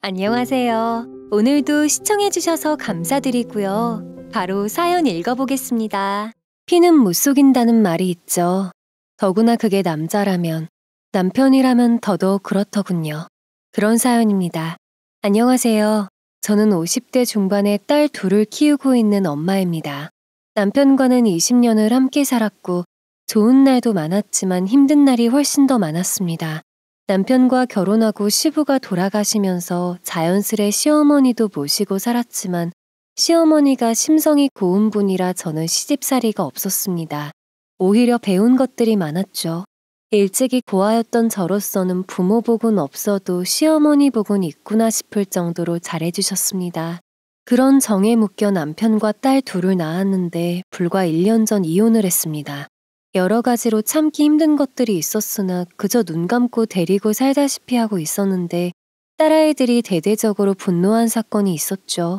안녕하세요. 오늘도 시청해주셔서 감사드리고요. 바로 사연 읽어보겠습니다. 피는 못 속인다는 말이 있죠. 더구나 그게 남자라면, 남편이라면 더더욱 그렇더군요. 그런 사연입니다. 안녕하세요. 저는 50대 중반에 딸 둘을 키우고 있는 엄마입니다. 남편과는 20년을 함께 살았고, 좋은 날도 많았지만 힘든 날이 훨씬 더 많았습니다. 남편과 결혼하고 시부가 돌아가시면서 자연스레 시어머니도 모시고 살았지만 시어머니가 심성이 고운 분이라 저는 시집살이가 없었습니다. 오히려 배운 것들이 많았죠. 일찍이 고아였던 저로서는 부모 복은 없어도 시어머니 복은 있구나 싶을 정도로 잘해주셨습니다. 그런 정에 묶여 남편과 딸 둘을 낳았는데 불과 1년 전 이혼을 했습니다. 여러 가지로 참기 힘든 것들이 있었으나 그저 눈 감고 데리고 살다시피 하고 있었는데 딸아이들이 대대적으로 분노한 사건이 있었죠.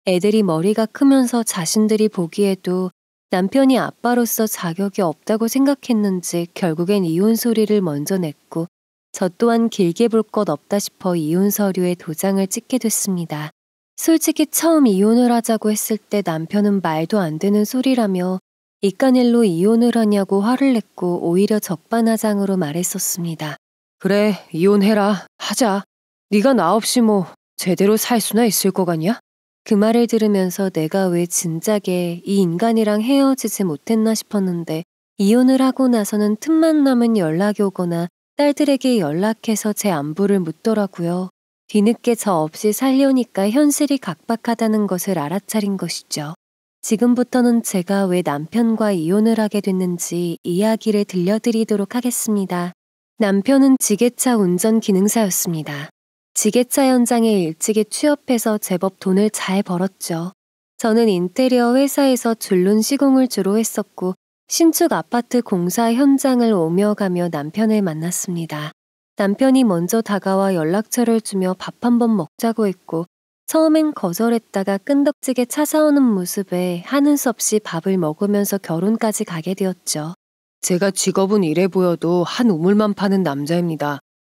애들이 머리가 크면서 자신들이 보기에도 남편이 아빠로서 자격이 없다고 생각했는지 결국엔 이혼 소리를 먼저 냈고 저 또한 길게 볼 것 없다 싶어 이혼 서류에 도장을 찍게 됐습니다. 솔직히 처음 이혼을 하자고 했을 때 남편은 말도 안 되는 소리라며 이깟 일로 이혼을 하냐고 화를 냈고 오히려 적반하장으로 말했었습니다. 그래, 이혼해라. 하자. 네가 나 없이 뭐 제대로 살 수나 있을 거 같냐? 그 말을 들으면서 내가 왜 진작에 이 인간이랑 헤어지지 못했나 싶었는데 이혼을 하고 나서는 틈만 나면 연락이 오거나 딸들에게 연락해서 제 안부를 묻더라고요. 뒤늦게 저 없이 살려니까 현실이 각박하다는 것을 알아차린 것이죠. 지금부터는 제가 왜 남편과 이혼을 하게 됐는지 이야기를 들려드리도록 하겠습니다. 남편은 지게차 운전 기능사였습니다. 지게차 현장에 일찍이 취업해서 제법 돈을 잘 벌었죠. 저는 인테리어 회사에서 줄눈 시공을 주로 했었고 신축 아파트 공사 현장을 오며 가며 남편을 만났습니다. 남편이 먼저 다가와 연락처를 주며 밥 한번 먹자고 했고 처음엔 거절했다가 끈덕지게 찾아오는 모습에 하는 수 없이 밥을 먹으면서 결혼까지 가게 되었죠. 제가 직업은 이래 보여도 한 우물만 파는 남자입니다.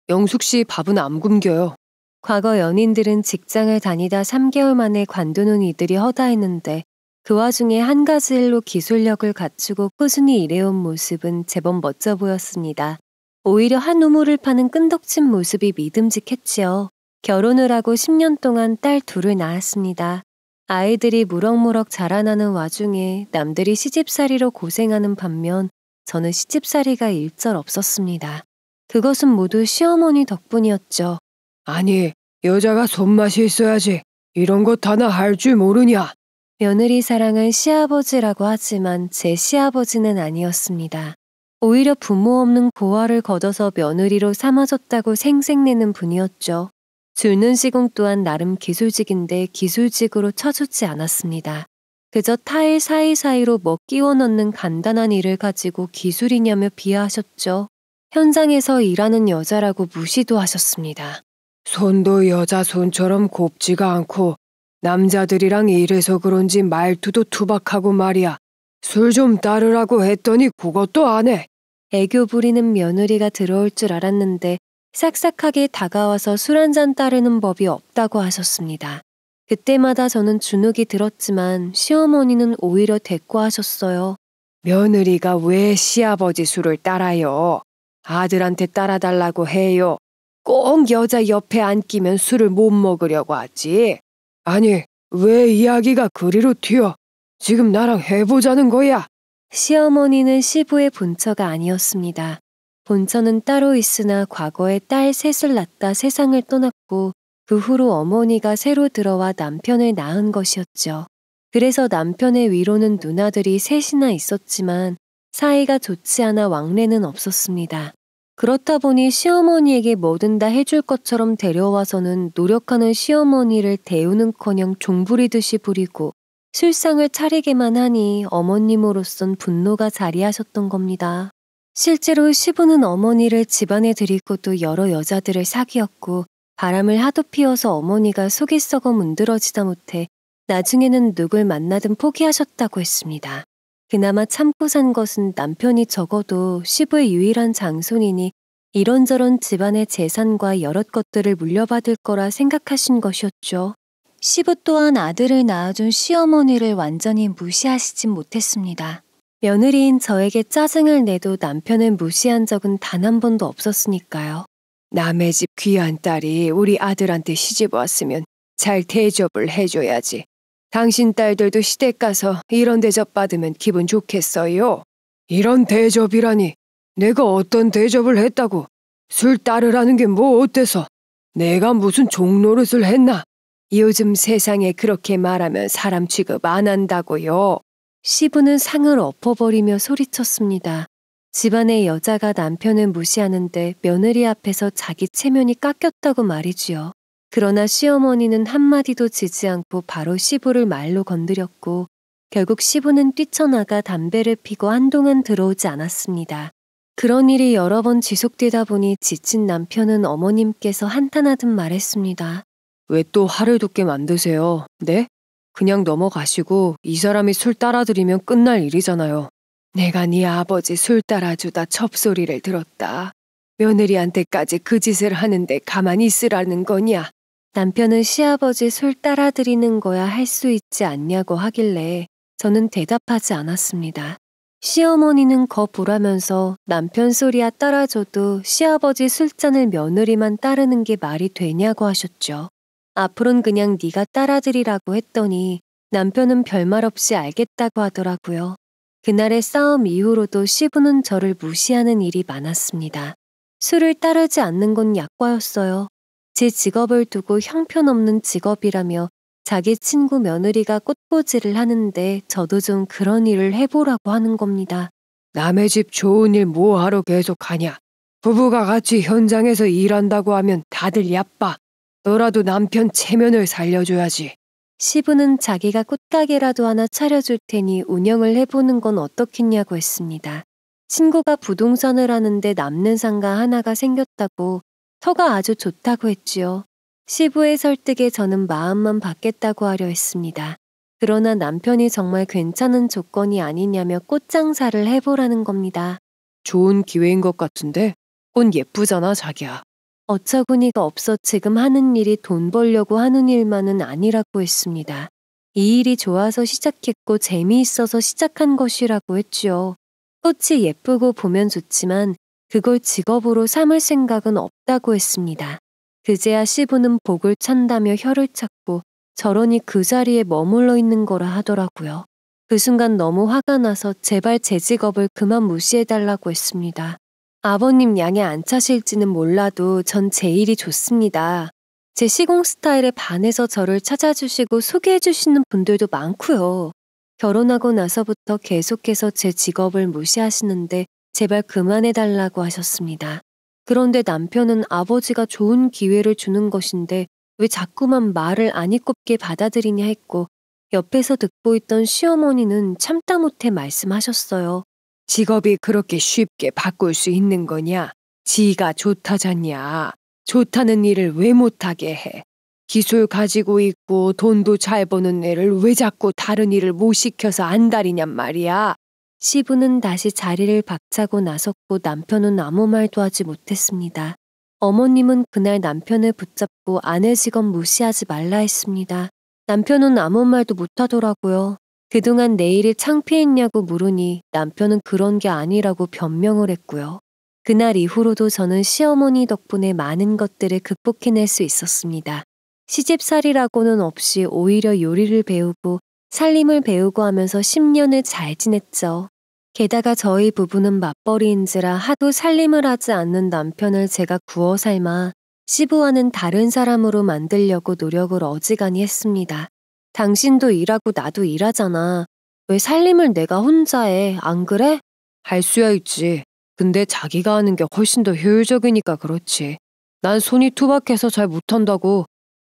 영숙 씨 밥은 안 굶겨요. 과거 연인들은 직장을 다니다 3개월 만에 관두는 이들이 허다했는데 그 와중에 한 가지 일로 기술력을 갖추고 꾸준히 일해온 모습은 제법 멋져 보였습니다. 오히려 한 우물을 파는 끈덕진 모습이 믿음직했지요. 결혼을 하고 10년 동안 딸 둘을 낳았습니다. 아이들이 무럭무럭 자라나는 와중에 남들이 시집살이로 고생하는 반면 저는 시집살이가 일절 없었습니다. 그것은 모두 시어머니 덕분이었죠. 아니, 여자가 손맛이 있어야지. 이런 것 하나 할 줄 모르냐? 며느리 사랑은 시아버지라고 하지만 제 시아버지는 아니었습니다. 오히려 부모 없는 고아를 걷어서 며느리로 삼아줬다고 생색내는 분이었죠. 줄눈 시공 또한 나름 기술직인데 기술직으로 쳐주지 않았습니다. 그저 타일 사이사이로 뭐 끼워 넣는 간단한 일을 가지고 기술이냐며 비하하셨죠. 현장에서 일하는 여자라고 무시도 하셨습니다. 손도 여자 손처럼 곱지가 않고 남자들이랑 일해서 그런지 말투도 투박하고 말이야. 술 좀 따르라고 했더니 그것도 안 해. 애교 부리는 며느리가 들어올 줄 알았는데 싹싹하게 다가와서 술 한잔 따르는 법이 없다고 하셨습니다. 그때마다 저는 주눅이 들었지만 시어머니는 오히려 대꾸하셨어요. 며느리가 왜 시아버지 술을 따라요? 아들한테 따라달라고 해요. 꼭 여자 옆에 앉기면 술을 못 먹으려고 하지. 아니, 왜 이야기가 그리로 튀어? 지금 나랑 해보자는 거야. 시어머니는 시부의 본처가 아니었습니다. 본처는 따로 있으나 과거에 딸 셋을 낳다 세상을 떠났고 그 후로 어머니가 새로 들어와 남편을 낳은 것이었죠. 그래서 남편의 위로는 누나들이 셋이나 있었지만 사이가 좋지 않아 왕래는 없었습니다. 그렇다 보니 시어머니에게 뭐든 다 해줄 것처럼 데려와서는 노력하는 시어머니를 대우는커녕 종부리듯이 부리고 술상을 차리게만 하니 어머님으로선 분노가 자리하셨던 겁니다. 실제로 시부는 어머니를 집안에 들이고도 여러 여자들을 사귀었고 바람을 하도 피워서 어머니가 속이 썩어 문드러지다 못해 나중에는 누굴 만나든 포기하셨다고 했습니다. 그나마 참고 산 것은 남편이 적어도 시부의 유일한 장손이니 이런저런 집안의 재산과 여럿 것들을 물려받을 거라 생각하신 것이었죠. 시부 또한 아들을 낳아준 시어머니를 완전히 무시하시진 못했습니다. 며느리인 저에게 짜증을 내도 남편을 무시한 적은 단 한 번도 없었으니까요. 남의 집 귀한 딸이 우리 아들한테 시집 왔으면 잘 대접을 해줘야지. 당신 딸들도 시댁 가서 이런 대접 받으면 기분 좋겠어요. 이런 대접이라니. 내가 어떤 대접을 했다고. 술 따르라는 게 뭐 어때서. 내가 무슨 종노릇을 했나. 요즘 세상에 그렇게 말하면 사람 취급 안 한다고요. 시부는 상을 엎어버리며 소리쳤습니다. 집안의 여자가 남편을 무시하는데 며느리 앞에서 자기 체면이 깎였다고 말이지요. 그러나 시어머니는 한마디도 지지 않고 바로 시부를 말로 건드렸고 결국 시부는 뛰쳐나가 담배를 피고 한동안 들어오지 않았습니다. 그런 일이 여러 번 지속되다 보니 지친 남편은 어머님께서 한탄하듯 말했습니다. 왜 또 화를 돋게 만드세요? 네? 그냥 넘어가시고 이 사람이 술 따라드리면 끝날 일이잖아요. 내가 네 아버지 술 따라주다 첩소리를 들었다. 며느리한테까지 그 짓을 하는데 가만히 있으라는 거냐? 남편은 시아버지 술 따라드리는 거야 할 수 있지 않냐고 하길래 저는 대답하지 않았습니다. 시어머니는 거부라면서 남편 소리야 따라줘도 시아버지 술잔을 며느리만 따르는 게 말이 되냐고 하셨죠. 앞으론 그냥 네가 따라드리라고 했더니 남편은 별말 없이 알겠다고 하더라고요. 그날의 싸움 이후로도 시부는 저를 무시하는 일이 많았습니다. 술을 따르지 않는 건 약과였어요. 제 직업을 두고 형편없는 직업이라며 자기 친구 며느리가 꽃꽂이를 하는데 저도 좀 그런 일을 해보라고 하는 겁니다. 남의 집 좋은 일 뭐하러 계속 하냐. 부부가 같이 현장에서 일한다고 하면 다들 야빠. 너라도 남편 체면을 살려줘야지. 시부는 자기가 꽃가게라도 하나 차려줄 테니 운영을 해보는 건 어떻겠냐고 했습니다. 친구가 부동산을 하는데 남는 상가 하나가 생겼다고 터가 아주 좋다고 했지요. 시부의 설득에 저는 마음만 받겠다고 하려 했습니다. 그러나 남편이 정말 괜찮은 조건이 아니냐며 꽃장사를 해보라는 겁니다. 좋은 기회인 것 같은데 꽃 예쁘잖아 자기야. 어처구니가 없어 지금 하는 일이 돈 벌려고 하는 일만은 아니라고 했습니다. 이 일이 좋아서 시작했고 재미있어서 시작한 것이라고 했지요. 꽃이 예쁘고 보면 좋지만 그걸 직업으로 삼을 생각은 없다고 했습니다. 그제야 시부는 복을 찬다며 혀를 찾고 저러니 그 자리에 머물러 있는 거라 하더라고요. 그 순간 너무 화가 나서 제발 제 직업을 그만 무시해달라고 했습니다. 아버님 양에 안 차실지는 몰라도 전 제 일이 좋습니다. 제 시공 스타일에 반해서 저를 찾아주시고 소개해주시는 분들도 많고요. 결혼하고 나서부터 계속해서 제 직업을 무시하시는데 제발 그만해달라고 하셨습니다. 그런데 남편은 아버지가 좋은 기회를 주는 것인데 왜 자꾸만 말을 안 이꼽게 받아들이냐 했고 옆에서 듣고 있던 시어머니는 참다 못해 말씀하셨어요. 직업이 그렇게 쉽게 바꿀 수 있는 거냐? 지가 좋다잖냐? 좋다는 일을 왜 못하게 해? 기술 가지고 있고 돈도 잘 버는 애를 왜 자꾸 다른 일을 못 시켜서 안달이냔 말이야. 시부는 다시 자리를 박차고 나섰고 남편은 아무 말도 하지 못했습니다. 어머님은 그날 남편을 붙잡고 아내 직업 무시하지 말라 했습니다. 남편은 아무 말도 못하더라고요. 그동안 내 일이 창피했냐고 물으니 남편은 그런 게 아니라고 변명을 했고요. 그날 이후로도 저는 시어머니 덕분에 많은 것들을 극복해낼 수 있었습니다. 시집살이라고는 없이 오히려 요리를 배우고 살림을 배우고 하면서 10년을 잘 지냈죠. 게다가 저희 부부는 맞벌이인지라 하도 살림을 하지 않는 남편을 제가 구워 삶아 시부와는 다른 사람으로 만들려고 노력을 어지간히 했습니다. 당신도 일하고 나도 일하잖아. 왜 살림을 내가 혼자 해? 안 그래? 할 수야 있지. 근데 자기가 하는 게 훨씬 더 효율적이니까 그렇지. 난 손이 투박해서 잘 못한다고.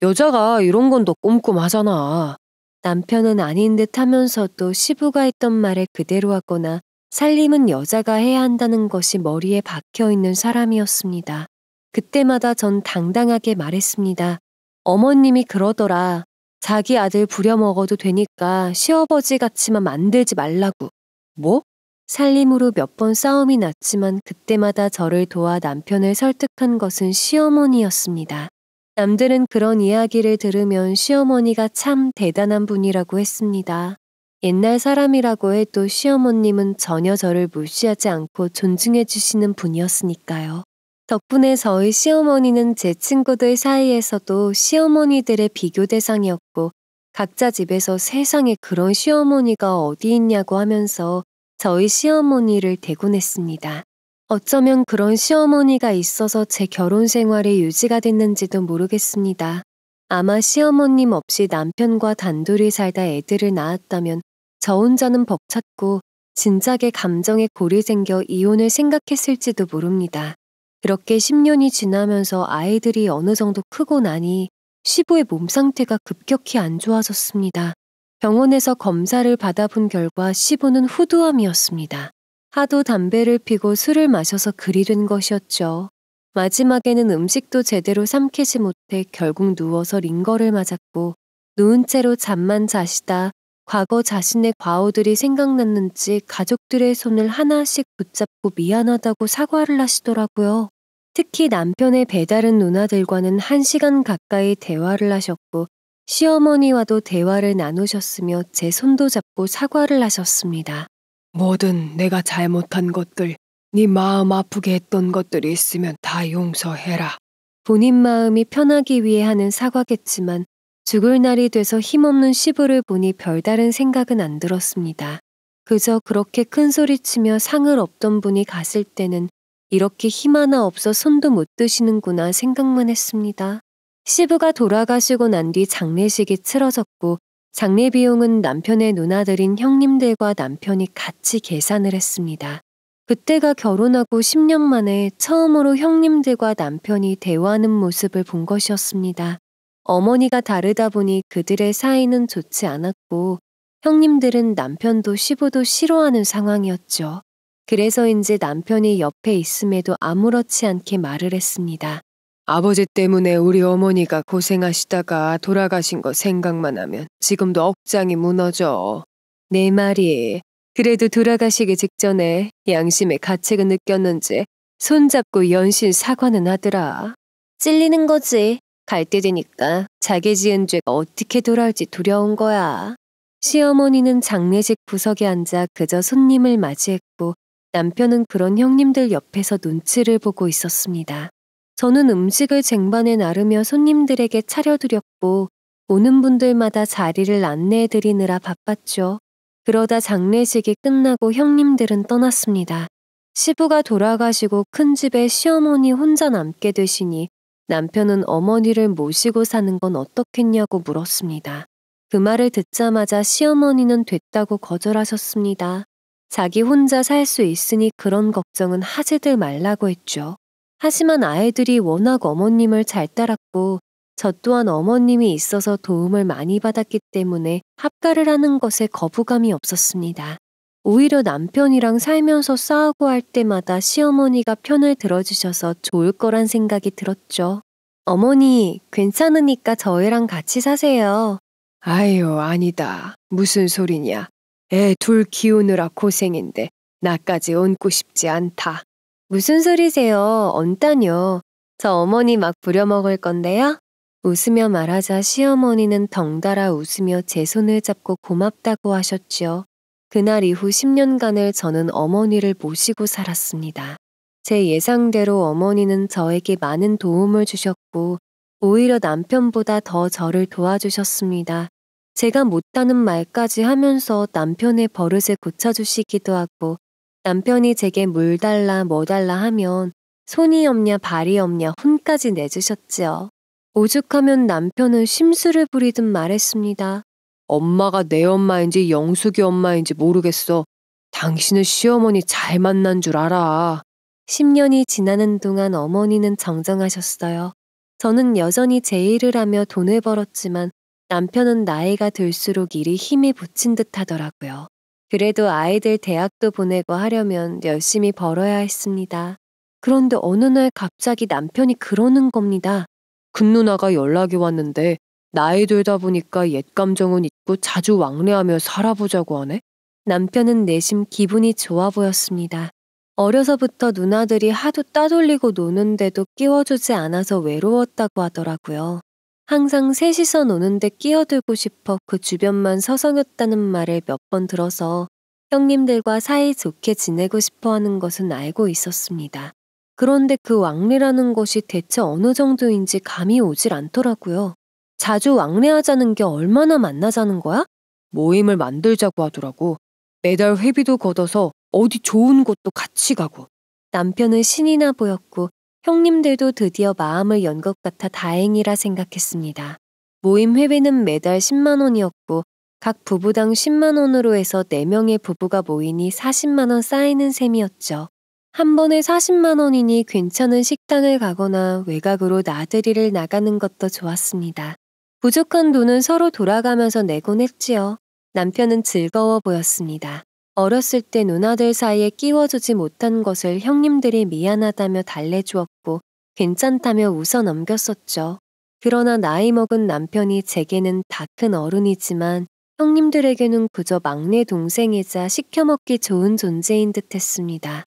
여자가 이런 건 더 꼼꼼하잖아. 남편은 아닌 듯 하면서도 시부가 했던 말을 그대로 하거나 살림은 여자가 해야 한다는 것이 머리에 박혀있는 사람이었습니다. 그때마다 전 당당하게 말했습니다. 어머님이 그러더라. 자기 아들 부려먹어도 되니까 시어버지 같이만 만들지 말라고. 뭐? 살림으로 몇 번 싸움이 났지만 그때마다 저를 도와 남편을 설득한 것은 시어머니였습니다. 남들은 그런 이야기를 들으면 시어머니가 참 대단한 분이라고 했습니다. 옛날 사람이라고 해도 시어머님은 전혀 저를 무시하지 않고 존중해 주시는 분이었으니까요. 덕분에 저희 시어머니는 제 친구들 사이에서도 시어머니들의 비교 대상이었고 각자 집에서 세상에 그런 시어머니가 어디 있냐고 하면서 저희 시어머니를 대곤했습니다. 어쩌면 그런 시어머니가 있어서 제 결혼 생활이 유지가 됐는지도 모르겠습니다. 아마 시어머님 없이 남편과 단둘이 살다 애들을 낳았다면 저 혼자는 벅찼고 진작에 감정에 골이 생겨 이혼을 생각했을지도 모릅니다. 그렇게 10년이 지나면서 아이들이 어느 정도 크고 나니 시부의 몸 상태가 급격히 안 좋아졌습니다. 병원에서 검사를 받아본 결과 시부는 후두암이었습니다. 하도 담배를 피고 술을 마셔서 그리 된 것이었죠. 마지막에는 음식도 제대로 삼키지 못해 결국 누워서 링거를 맞았고 누운 채로 잠만 자시다 과거 자신의 과오들이 생각났는지 가족들의 손을 하나씩 붙잡고 미안하다고 사과를 하시더라고요. 특히 남편의 배다른 누나들과는 1시간 가까이 대화를 하셨고 시어머니와도 대화를 나누셨으며 제 손도 잡고 사과를 하셨습니다. 뭐든 내가 잘못한 것들, 네 마음 아프게 했던 것들이 있으면 다 용서해라. 본인 마음이 편하기 위해 하는 사과겠지만 죽을 날이 돼서 힘없는 시부를 보니 별다른 생각은 안 들었습니다. 그저 그렇게 큰 소리치며 상을 업던 분이 갔을 때는 이렇게 힘 하나 없어 손도 못 드시는구나 생각만 했습니다. 시부가 돌아가시고 난 뒤 장례식이 치러졌고 장례 비용은 남편의 누나들인 형님들과 남편이 같이 계산을 했습니다. 그때가 결혼하고 10년 만에 처음으로 형님들과 남편이 대화하는 모습을 본 것이었습니다. 어머니가 다르다 보니 그들의 사이는 좋지 않았고 형님들은 남편도 시부도 싫어하는 상황이었죠. 그래서인지 남편이 옆에 있음에도 아무렇지 않게 말을 했습니다. 아버지 때문에 우리 어머니가 고생하시다가 돌아가신 거 생각만 하면 지금도 억장이 무너져. 내 말이 그래도 돌아가시기 직전에 양심의 가책을 느꼈는지 손잡고 연신 사과는 하더라. 찔리는 거지. 갈 때 되니까 자기 지은 죄가 어떻게 돌아올지 두려운 거야. 시어머니는 장례식 구석에 앉아 그저 손님을 맞이했고 남편은 그런 형님들 옆에서 눈치를 보고 있었습니다. 저는 음식을 쟁반에 나르며 손님들에게 차려드렸고 오는 분들마다 자리를 안내해드리느라 바빴죠. 그러다 장례식이 끝나고 형님들은 떠났습니다. 시부가 돌아가시고 큰 집에 시어머니 혼자 남게 되시니 남편은 어머니를 모시고 사는 건 어떻겠냐고 물었습니다. 그 말을 듣자마자 시어머니는 됐다고 거절하셨습니다. 자기 혼자 살 수 있으니 그런 걱정은 하지들 말라고 했죠. 하지만 아이들이 워낙 어머님을 잘 따랐고 저 또한 어머님이 있어서 도움을 많이 받았기 때문에 합가를 하는 것에 거부감이 없었습니다. 오히려 남편이랑 살면서 싸우고 할 때마다 시어머니가 편을 들어주셔서 좋을 거란 생각이 들었죠. 어머니, 괜찮으니까 저희랑 같이 사세요. 아유, 아니다. 무슨 소리냐. 애 둘 키우느라 고생인데 나까지 얹고 싶지 않다. 무슨 소리세요? 얹다뇨. 저 어머니 막 부려먹을 건데요? 웃으며 말하자 시어머니는 덩달아 웃으며 제 손을 잡고 고맙다고 하셨죠. 그날 이후 10년간을 저는 어머니를 모시고 살았습니다. 제 예상대로 어머니는 저에게 많은 도움을 주셨고 오히려 남편보다 더 저를 도와주셨습니다. 제가 못하는 말까지 하면서 남편의 버릇을 고쳐주시기도 하고 남편이 제게 물 달라 뭐 달라 하면 손이 없냐 발이 없냐 혼까지 내주셨지요. 오죽하면 남편은 심술을 부리듯 말했습니다. 엄마가 내 엄마인지 영숙이 엄마인지 모르겠어. 당신은 시어머니 잘 만난 줄 알아. 10년이 지나는 동안 어머니는 정정하셨어요. 저는 여전히 제 일을 하며 돈을 벌었지만 남편은 나이가 들수록 일이 힘이 붙인 듯 하더라고요. 그래도 아이들 대학도 보내고 하려면 열심히 벌어야 했습니다. 그런데 어느 날 갑자기 남편이 그러는 겁니다. 큰 누나가 연락이 왔는데 나이 들다 보니까 옛 감정은 잊고 자주 왕래하며 살아보자고 하네. 남편은 내심 기분이 좋아 보였습니다. 어려서부터 누나들이 하도 따돌리고 노는데도 끼워주지 않아서 외로웠다고 하더라고요. 항상 셋이서 노는데 끼어들고 싶어 그 주변만 서성였다는 말을 몇 번 들어서 형님들과 사이좋게 지내고 싶어 하는 것은 알고 있었습니다. 그런데 그 왕래라는 것이 대체 어느 정도인지 감이 오질 않더라고요. 자주 왕래하자는 게 얼마나 만나자는 거야? 모임을 만들자고 하더라고. 매달 회비도 걷어서 어디 좋은 곳도 같이 가고. 남편은 신이 나 보였고 형님들도 드디어 마음을 연 것 같아 다행이라 생각했습니다. 모임 회비는 매달 10만 원이었고 각 부부당 10만 원으로 해서 4명의 부부가 모이니 40만 원 쌓이는 셈이었죠. 한 번에 40만 원이니 괜찮은 식당을 가거나 외곽으로 나들이를 나가는 것도 좋았습니다. 부족한 돈은 서로 돌아가면서 내곤 했지요. 남편은 즐거워 보였습니다. 어렸을 때 누나들 사이에 끼워주지 못한 것을 형님들이 미안하다며 달래주었고 괜찮다며 웃어 넘겼었죠. 그러나 나이 먹은 남편이 제게는 다 큰 어른이지만 형님들에게는 그저 막내 동생이자 시켜먹기 좋은 존재인 듯 했습니다.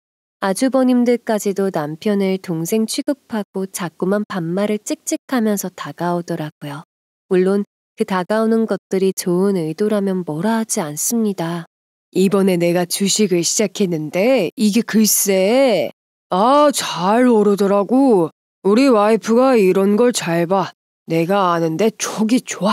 아주버님들까지도 남편을 동생 취급하고 자꾸만 반말을 찍찍하면서 다가오더라고요. 물론 그 다가오는 것들이 좋은 의도라면 뭐라 하지 않습니다. 이번에 내가 주식을 시작했는데 이게 글쎄 잘 오르더라고. 우리 와이프가 이런 걸 잘 봐. 내가 아는데 촉이 좋아.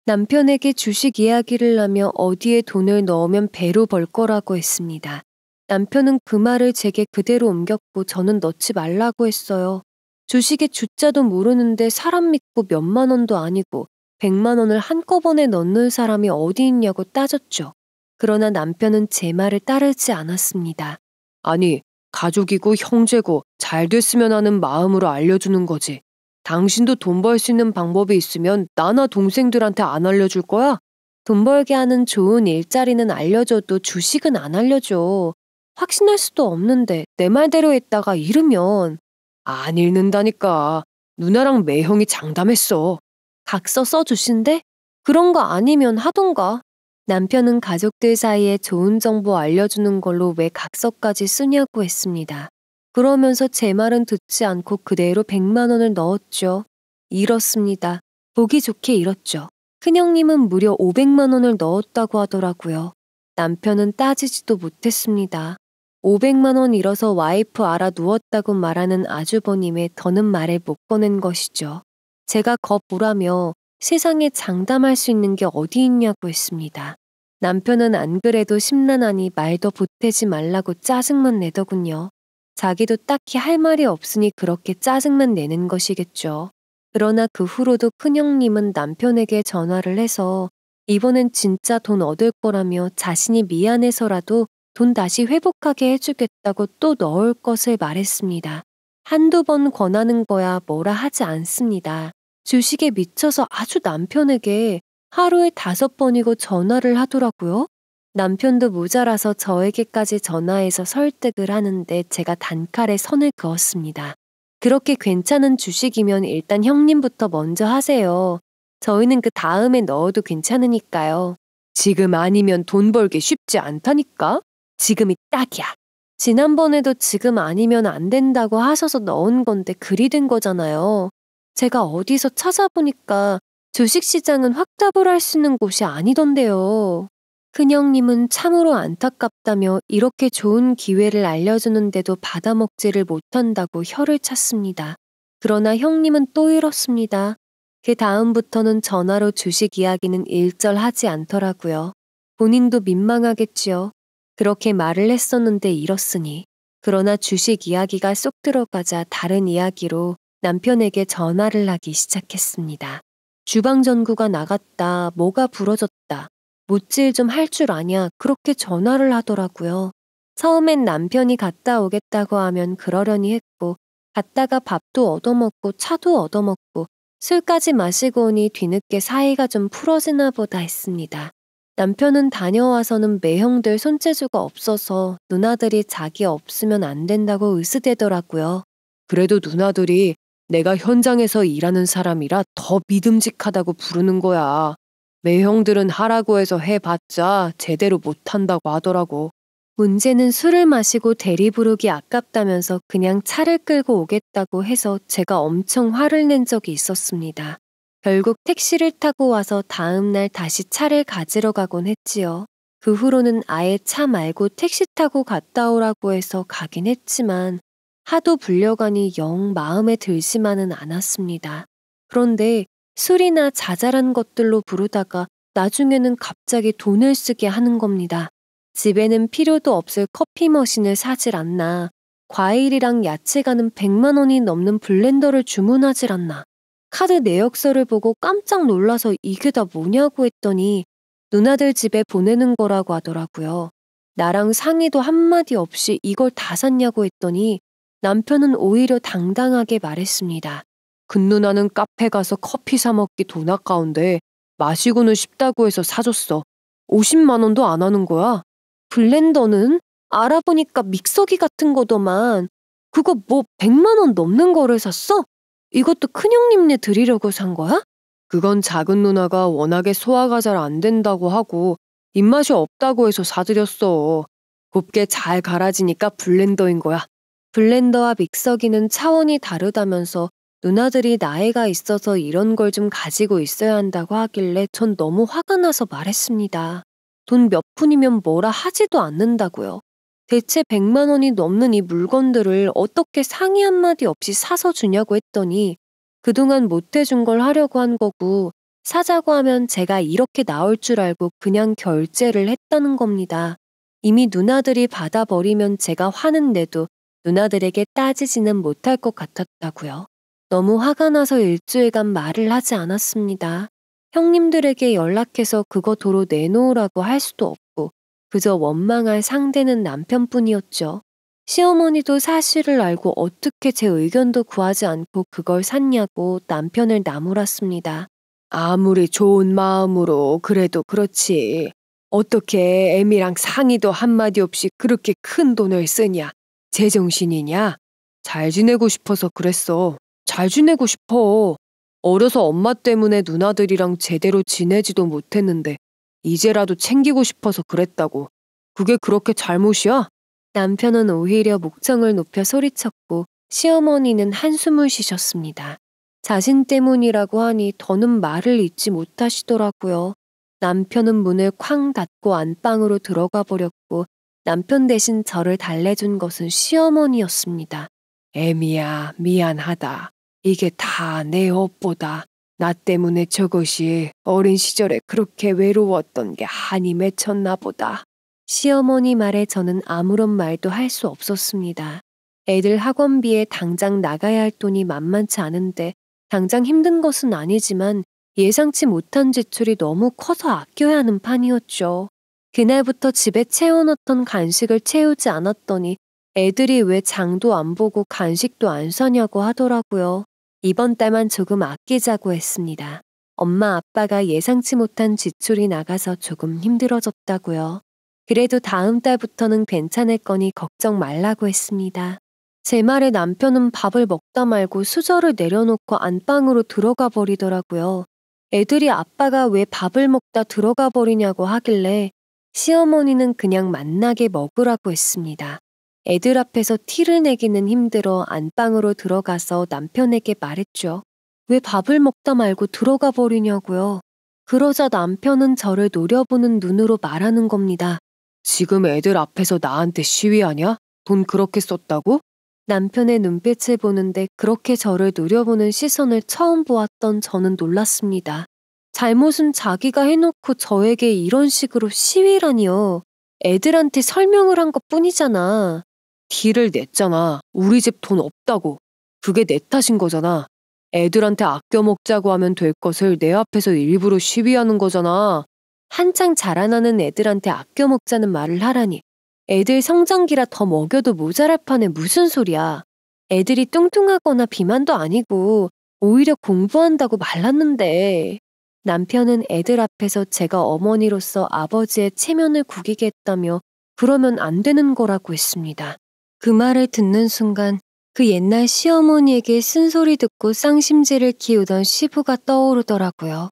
남편에게 주식 이야기를 하며 어디에 돈을 넣으면 배로 벌 거라고 했습니다. 남편은 그 말을 제게 그대로 옮겼고 저는 넣지 말라고 했어요. 주식의 주자도 모르는데 사람 믿고 몇만 원도 아니고 100만 원을 한꺼번에 넣는 사람이 어디 있냐고 따졌죠. 그러나 남편은 제 말을 따르지 않았습니다. 아니, 가족이고 형제고 잘 됐으면 하는 마음으로 알려주는 거지. 당신도 돈 벌 수 있는 방법이 있으면 나나 동생들한테 안 알려줄 거야? 돈 벌게 하는 좋은 일자리는 알려줘도 주식은 안 알려줘. 확신할 수도 없는데 내 말대로 했다가 잃으면. 안 잃는다니까. 누나랑 매형이 장담했어. 각서 써주신대? 그런 거 아니면 하던가. 남편은 가족들 사이에 좋은 정보 알려주는 걸로 왜 각서까지 쓰냐고 했습니다. 그러면서 제 말은 듣지 않고 그대로 100만 원을 넣었죠. 잃었습니다. 보기 좋게 잃었죠. 큰형님은 무려 500만 원을 넣었다고 하더라고요. 남편은 따지지도 못했습니다. 500만 원 잃어서 와이프 알아 누웠다고 말하는 아주버님의 더는 말을 못 꺼낸 것이죠. 제가 겁보라며 세상에 장담할 수 있는 게 어디 있냐고 했습니다. 남편은 안 그래도 심란하니 말도 보태지 말라고 짜증만 내더군요. 자기도 딱히 할 말이 없으니 그렇게 짜증만 내는 것이겠죠. 그러나 그 후로도 큰형님은 남편에게 전화를 해서 이번엔 진짜 돈 얻을 거라며 자신이 미안해서라도 돈 다시 회복하게 해주겠다고 또 넣을 것을 말했습니다. 한두 번 권하는 거야 뭐라 하지 않습니다. 주식에 미쳐서 아주 남편에게 하루에 5번이고 전화를 하더라고요. 남편도 모자라서 저에게까지 전화해서 설득을 하는데 제가 단칼에 선을 그었습니다. 그렇게 괜찮은 주식이면 일단 형님부터 먼저 하세요. 저희는 그 다음에 넣어도 괜찮으니까요. 지금 아니면 돈 벌기 쉽지 않다니까? 지금이 딱이야. 지난번에도 지금 아니면 안 된다고 하셔서 넣은 건데 그리 된 거잖아요. 제가 어디서 찾아보니까 주식시장은 확답을 할 수 있는 곳이 아니던데요. 큰형님은 참으로 안타깝다며 이렇게 좋은 기회를 알려주는데도 받아먹지를 못한다고 혀를 찼습니다. 그러나 형님은 또 이렇습니다. 그 다음부터는 전화로 주식 이야기는 일절하지 않더라고요. 본인도 민망하겠지요. 그렇게 말을 했었는데 잃었으니. 그러나 주식 이야기가 쏙 들어가자 다른 이야기로 남편에게 전화를 하기 시작했습니다. 주방 전구가 나갔다, 뭐가 부러졌다, 못질 좀 할 줄 아냐 그렇게 전화를 하더라고요. 처음엔 남편이 갔다 오겠다고 하면 그러려니 했고 갔다가 밥도 얻어먹고 차도 얻어먹고 술까지 마시고 오니 뒤늦게 사이가 좀 풀어지나 보다 했습니다. 남편은 다녀와서는 매형들 손재주가 없어서 누나들이 자기 없으면 안 된다고 으스대더라고요. 그래도 누나들이 내가 현장에서 일하는 사람이라 더 믿음직하다고 부르는 거야. 매형들은 하라고 해서 해봤자 제대로 못한다고 하더라고. 문제는 술을 마시고 대리 부르기 아깝다면서 그냥 차를 끌고 오겠다고 해서 제가 엄청 화를 낸 적이 있었습니다. 결국 택시를 타고 와서 다음날 다시 차를 가지러 가곤 했지요. 그 후로는 아예 차 말고 택시 타고 갔다 오라고 해서 가긴 했지만 하도 불려가니 영 마음에 들지만은 않았습니다. 그런데 술이나 자잘한 것들로 부르다가 나중에는 갑자기 돈을 쓰게 하는 겁니다. 집에는 필요도 없을 커피 머신을 사질 않나, 과일이랑 야채가는 100만 원이 넘는 블렌더를 주문하질 않나, 카드 내역서를 보고 깜짝 놀라서 이게 다 뭐냐고 했더니 누나들 집에 보내는 거라고 하더라고요. 나랑 상의도 한마디 없이 이걸 다 샀냐고 했더니 남편은 오히려 당당하게 말했습니다. 큰 누나는 카페 가서 커피 사 먹기 돈 아까운데 마시고는 싶다고 해서 사줬어. 50만 원도 안 하는 거야. 블렌더는? 알아보니까 믹서기 같은 거더만. 그거 뭐 100만 원 넘는 거를 샀어? 이것도 큰형님네 드리려고 산 거야? 그건 작은 누나가 워낙에 소화가 잘 안 된다고 하고 입맛이 없다고 해서 사드렸어. 곱게 잘 갈아지니까 블렌더인 거야. 블렌더와 믹서기는 차원이 다르다면서 누나들이 나이가 있어서 이런 걸 좀 가지고 있어야 한다고 하길래 전 너무 화가 나서 말했습니다. 돈 몇 푼이면 뭐라 하지도 않는다고요. 대체 100만 원이 넘는 이 물건들을 어떻게 상의 한마디 없이 사서 주냐고 했더니 그동안 못 해준 걸 하려고 한 거고 사자고 하면 제가 이렇게 나올 줄 알고 그냥 결제를 했다는 겁니다. 이미 누나들이 받아버리면 제가 화는 내도 누나들에게 따지지는 못할 것 같았다고요. 너무 화가 나서 일주일간 말을 하지 않았습니다. 형님들에게 연락해서 그거 도로 내놓으라고 할 수도 없고 그저 원망할 상대는 남편뿐이었죠. 시어머니도 사실을 알고 어떻게 제 의견도 구하지 않고 그걸 샀냐고 남편을 나무랐습니다. 아무리 좋은 마음으로 그래도 그렇지. 어떻게 애미랑 상의도 한마디 없이 그렇게 큰 돈을 쓰냐? 제정신이냐? 잘 지내고 싶어서 그랬어. 잘 지내고 싶어. 어려서 엄마 때문에 누나들이랑 제대로 지내지도 못했는데 이제라도 챙기고 싶어서 그랬다고. 그게 그렇게 잘못이야? 남편은 오히려 목청을 높여 소리쳤고 시어머니는 한숨을 쉬셨습니다. 자신 때문이라고 하니 더는 말을 잇지 못하시더라고요. 남편은 문을 쾅 닫고 안방으로 들어가 버렸고 남편 대신 저를 달래준 것은 시어머니였습니다. 애미야, 미안하다. 이게 다 내 업보다. 나 때문에 저것이 어린 시절에 그렇게 외로웠던 게 한이 맺혔나 보다. 시어머니 말에 저는 아무런 말도 할 수 없었습니다. 애들 학원비에 당장 나가야 할 돈이 만만치 않은데 당장 힘든 것은 아니지만 예상치 못한 지출이 너무 커서 아껴야 하는 판이었죠. 그날부터 집에 채워놓던 간식을 채우지 않았더니 애들이 왜 장도 안 보고 간식도 안 사냐고 하더라고요. 이번 달만 조금 아끼자고 했습니다. 엄마 아빠가 예상치 못한 지출이 나가서 조금 힘들어졌다고요. 그래도 다음 달부터는 괜찮을 거니 걱정 말라고 했습니다. 제 말에 남편은 밥을 먹다 말고 수저를 내려놓고 안방으로 들어가 버리더라고요. 애들이 아빠가 왜 밥을 먹다 들어가 버리냐고 하길래 시어머니는 그냥 만나게 먹으라고 했습니다. 애들 앞에서 티를 내기는 힘들어 안방으로 들어가서 남편에게 말했죠. 왜 밥을 먹다 말고 들어가 버리냐고요. 그러자 남편은 저를 노려보는 눈으로 말하는 겁니다. 지금 애들 앞에서 나한테 시위하냐? 돈 그렇게 썼다고? 남편의 눈빛을 보는데 그렇게 저를 노려보는 시선을 처음 보았던 저는 놀랐습니다. 잘못은 자기가 해놓고 저에게 이런 식으로 시위라니요. 애들한테 설명을 한 것뿐이잖아. 티를 냈잖아. 우리 집 돈 없다고. 그게 내 탓인 거잖아. 애들한테 아껴 먹자고 하면 될 것을 내 앞에서 일부러 시위하는 거잖아. 한창 자라나는 애들한테 아껴 먹자는 말을 하라니. 애들 성장기라 더 먹여도 모자랄 판에 무슨 소리야. 애들이 뚱뚱하거나 비만도 아니고 오히려 공부한다고 말랐는데. 남편은 애들 앞에서 제가 어머니로서 아버지의 체면을 구기게 했다며 그러면 안 되는 거라고 했습니다. 그 말을 듣는 순간 그 옛날 시어머니에게 쓴소리 듣고 쌍심지를 키우던 시부가 떠오르더라고요.